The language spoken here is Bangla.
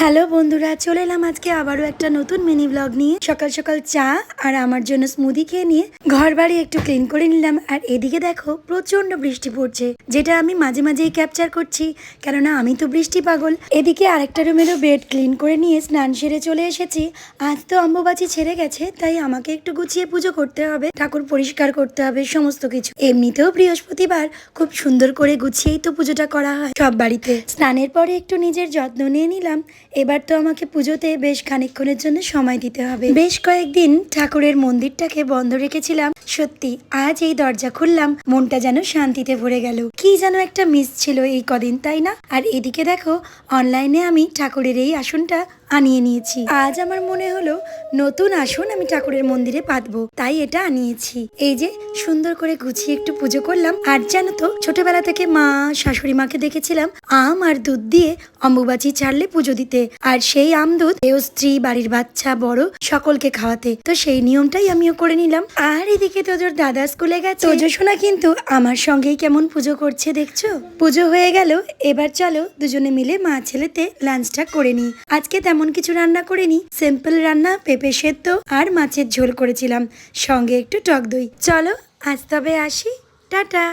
হ্যালো বন্ধুরা, চলে এলাম আজকে আবারও একটা নতুন মিনি ব্লগ নিয়ে। সকাল সকাল চা আর আমার জন্য স্মুদি খেয়ে নিয়ে ঘর বাড়ি একটু ক্লিন করে নিলাম। আর এদিকে দেখো প্রচন্ড বৃষ্টি পড়ছে, যেটা আমি মাঝে মাঝেই ক্যাপচার করছি, কেননা আমি তো বৃষ্টি পাগল। এদিকে আরেকটা রুমেরও বেড ক্লিন করে নিয়ে স্নান সেরে চলে এসেছি। আজ তো অম্বুবাচী ছেড়ে গেছে, তাই আমাকে একটু গুছিয়ে পুজো করতে হবে, ঠাকুর পরিষ্কার করতে হবে, সমস্ত কিছু। এমনিতেও বৃহস্পতিবার খুব সুন্দর করে গুছিয়েই তো পুজোটা করা হয় সব বাড়িতে। স্নানের পরে একটু নিজের যত্ন নিয়ে নিলাম। এবার তো আমাকে পুজোতে বেশ খানিকক্ষণের জন্য সময় দিতে হবে। বেশ কয়েকদিন ঠাকুরের মন্দিরটাকে বন্ধ রেখেছিলাম। সত্যি আজ এই দরজা খুললাম, মনটা যেন শান্তিতে ভরে গেল। কি যেন একটা মিস ছিল এই কদিন, তাই না? আর এদিকে দেখো অনলাইনে আমি ঠাকুরের এই আসনটা আনিয়ে নিয়েছি। আজ আমার মনে হলো নতুন আসন আমি ঠাকুরের মন্দিরে পাতবো, তাই এটা আনিয়েছি। এই যে সুন্দর করে গুছিয়ে একটু পুজো করলাম। আর জানো তো, ছোটবেলা থেকে মা শাশুড়ি মাকে দেখেছিলাম আম আর দুধ দিয়ে অম্বুবাচী ছাড়লে পুজো দিতে, আর সেই আম দুধ স্ত্রী, বাড়ির বাচ্চা, বড় সকলকে খাওয়াতে। তো সেই নিয়মটাই আমিও করে নিলাম। আর এদিকে তোজোর দাদা স্কুলে গেছে। তোজো সোনা কিন্তু আমার সঙ্গেই কেমন পুজো করছে দেখছো। পুজো হয়ে গেল, এবার চলো দুজনে মিলে মা ছেলেতে লাঞ্চটা করে নি। আজকে তেমন কিছু রান্না করিনি, সিম্পল রান্না, পেঁপে সেদ্ধ আর মাছের ঝোল করেছিলাম, সঙ্গে একটু টক দই। চলো আজ তবে আসি, টাটা।